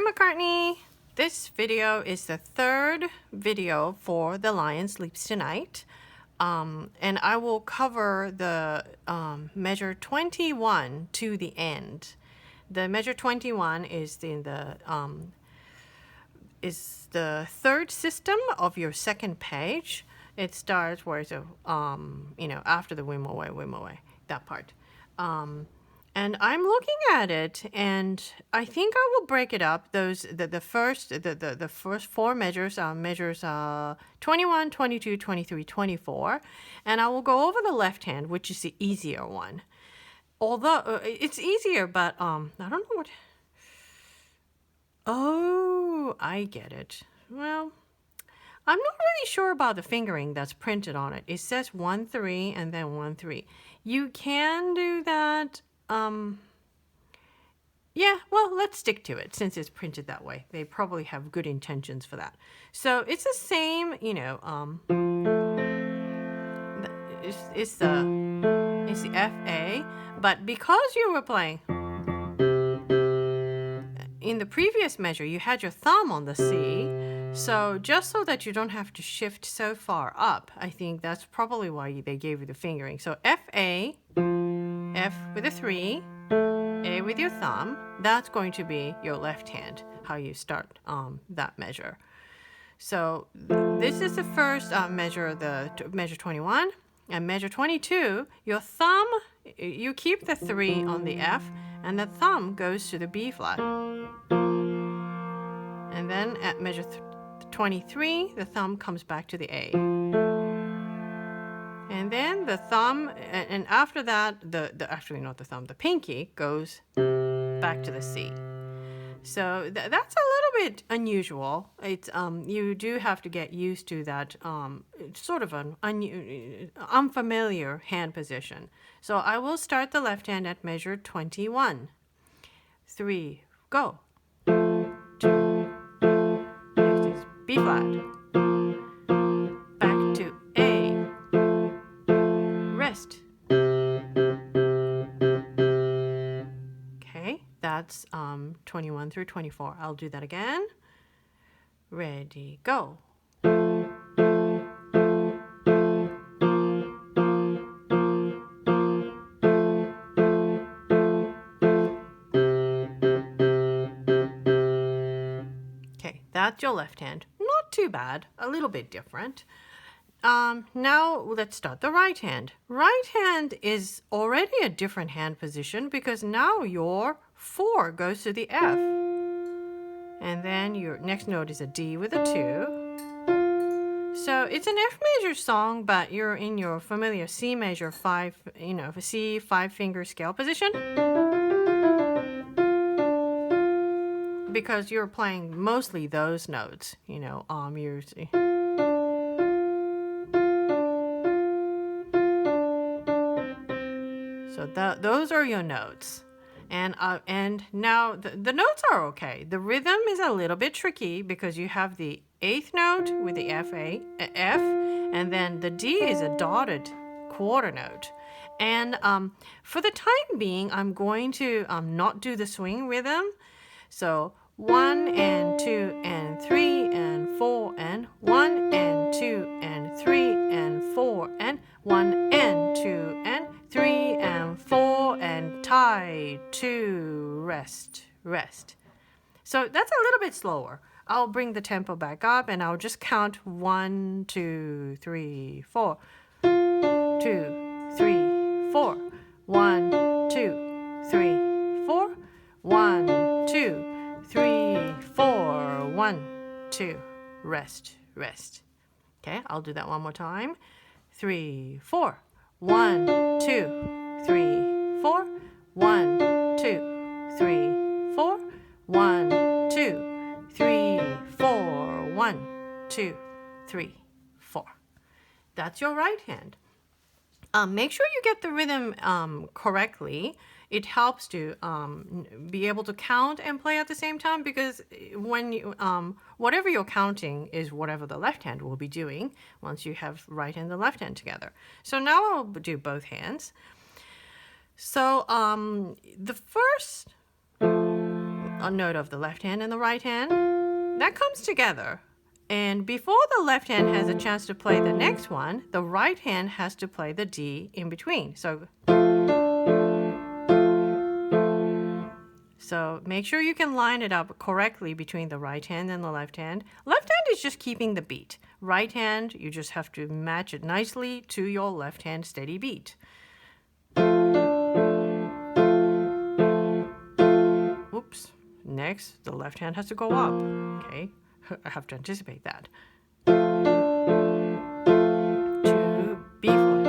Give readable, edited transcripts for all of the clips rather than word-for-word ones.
Hi McCartney! This video is the third video for The Lion Sleeps Tonight. And I will cover the measure 21 to the end. The measure 21 is the third system of your second page. It starts where it's after the whim away, that part. And I'm looking at it, and I think I will break it up. The first four measures are measures 21, 22, 23, 24, and I will go over the left hand, which is the easier one. Although it's easier, but I don't know what. Oh, I get it. Well, I'm not really sure about the fingering that's printed on it. It says 1, 3, and then 1, 3. You can do that. Yeah, well, let's stick to it since it's printed that way. They probably have good intentions for that. So it's the same, it's the F-A, but because you were playing in the previous measure, you had your thumb on the C. So just so that you don't have to shift so far up, I think that's probably why they gave you the fingering. So F-A, F with a 3, A with your thumb, that's going to be your left hand, how you start that measure. So this is the first measure, measure 21. And measure 22, your thumb, you keep the 3 on the F, and the thumb goes to the B flat. And then at measure 23, the thumb comes back to the A. And then the thumb, and after that, actually not the thumb, the pinky goes back to the C. So that's a little bit unusual. It's you do have to get used to that sort of an unfamiliar hand position. So I will start the left hand at measure 21. 3, go. 2. Next is B flat. Back to A. Rest. Okay, that's 21 through 24. I'll do that again. Ready, go. Okay, that's your left hand. Not too bad, a little bit different. Now let's start the right hand. Right hand is already a different hand position because now your 4 goes to the F. And then your next note is a D with a 2. So it's an F major song, but you're in your familiar C major 5, C 5-finger scale position. Because you're playing mostly those notes, you're so those are your notes. And now the notes are okay. The rhythm is a little bit tricky because you have the 8th note with the F, and then the D is a dotted quarter note. And for the time being, I'm going to not do the swing rhythm. So 1 and 2 and 3 and 4 and 1 and 2 and 3 and 4 and 1 and 2 and 3 and 4 and tie 2, rest, rest. So that's a little bit slower. I'll bring the tempo back up and I'll just count 1, 2, 3, 4. 2, 3, 4. 1, 2, 3, 4. 1, 2, 3, 4. 1, 2, rest, rest. Okay, I'll do that one more time. 3, 4. 1, 2, 3, 4. 1, 2, 3, 4. 1, 2, 3, 4. 1, 2, 3, 4. That's your right hand. Make sure you get the rhythm correctly. It helps to be able to count and play at the same time because when you whatever you're counting is whatever the left hand will be doing once you have right and the left hand together. So now I'll do both hands. So the first a note of the left hand and the right hand. That comes together. And before the left hand has a chance to play the next one, the right hand has to play the D in between. So make sure you can line it up correctly between the right hand and the left hand. Left hand is just keeping the beat. Right hand, you just have to match it nicely to your left hand steady beat. Oops. Next, the left hand has to go up. Okay, I have to anticipate that. To B flat.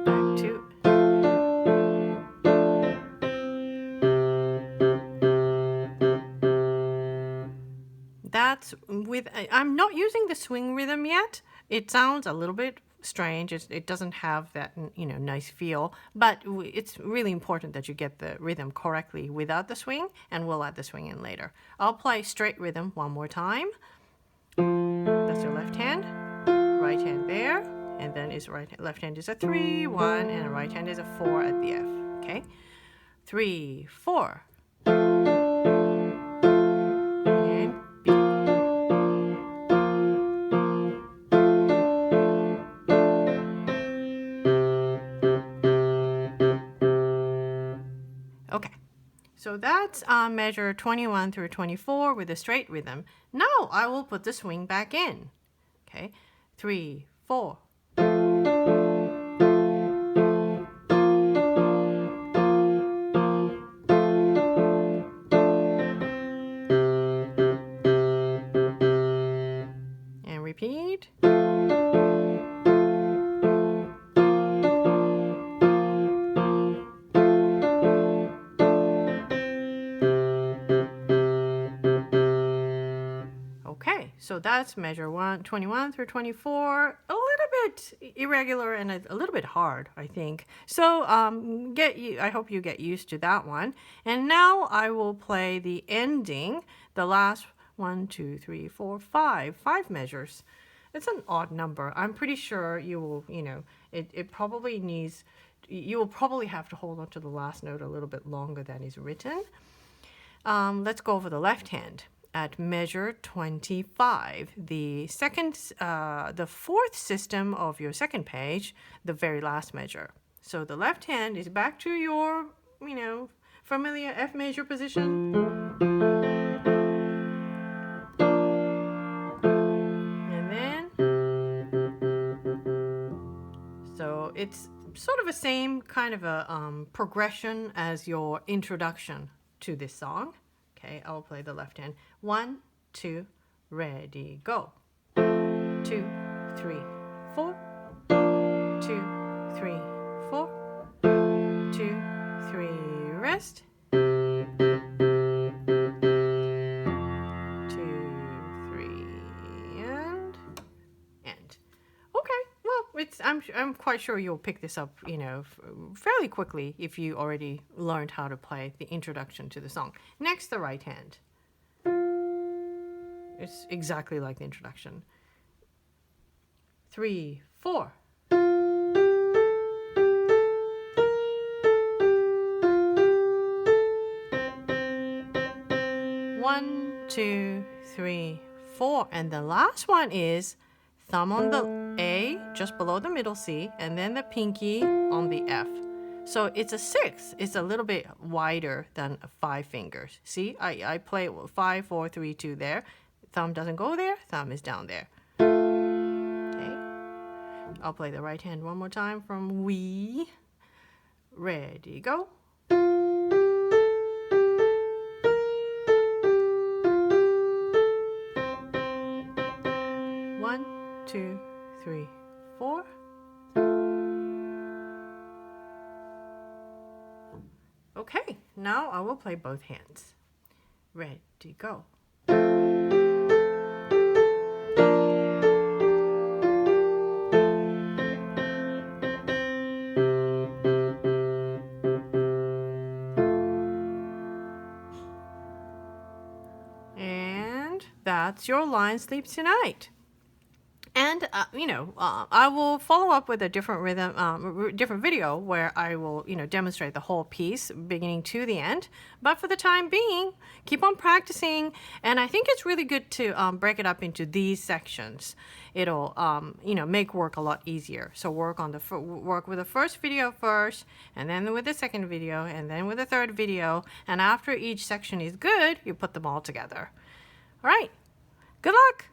Back to. That's with. I'm not using the swing rhythm yet. It sounds a little bit strange. It doesn't have that, nice feel, but it's really important that you get the rhythm correctly without the swing, and we'll add the swing in later. I'll play straight rhythm one more time. That's your left hand, right hand there, and then left hand is a 3, 1, and right hand is a 4 at the F. Okay, 3, 4. And B. Okay, so that's measure 21 through 24 with a straight rhythm. Now I will put the swing back in. Okay, 3, 4. And repeat. Okay, so that's measure 21 through 24. A little bit irregular and a little bit hard, I think. So I hope you get used to that one. And now I will play the ending, the last 1, 2, 3, 4, 5 measures. It's an odd number. I'm pretty sure you will, it probably needs, you will probably have to hold on to the last note a little bit longer than is written. Let's go over the left hand. At measure 25, the fourth system of your second page, the very last measure. So the left hand is back to your, familiar F major position. And then, so it's sort of the same kind of a progression as your introduction to this song. Okay, I'll play the left hand. 1, 2, ready, go. 2, 3, 4. 2, 3, 4. 2, 3, rest. 2, 3, and end. Okay, well, I'm quite sure you'll pick this up, fairly quickly if you already learned how to play the introduction to the song. Next, the right hand. It's exactly like the introduction. 3, 4. 1, 2, 3, 4. And the last one is thumb on the A, just below the middle C, and then the pinky on the F. So it's a 6. It's a little bit wider than 5 fingers. See, I play 5, 4, 3, 2 there. Thumb doesn't go there. Thumb is down there. Okay. I'll play the right hand one more time from we. Ready, go. 1, 2, 3, 4. Okay, now I will play both hands. Ready, go. And that's your Lion Sleeps Tonight. And I will follow up with a different rhythm, different video where I will, demonstrate the whole piece beginning to the end. But for the time being, keep on practicing. And I think it's really good to break it up into these sections. It'll, make work a lot easier. So work with the first video first, and then with the second video, and then with the third video. And after each section is good, you put them all together. All right. Good luck.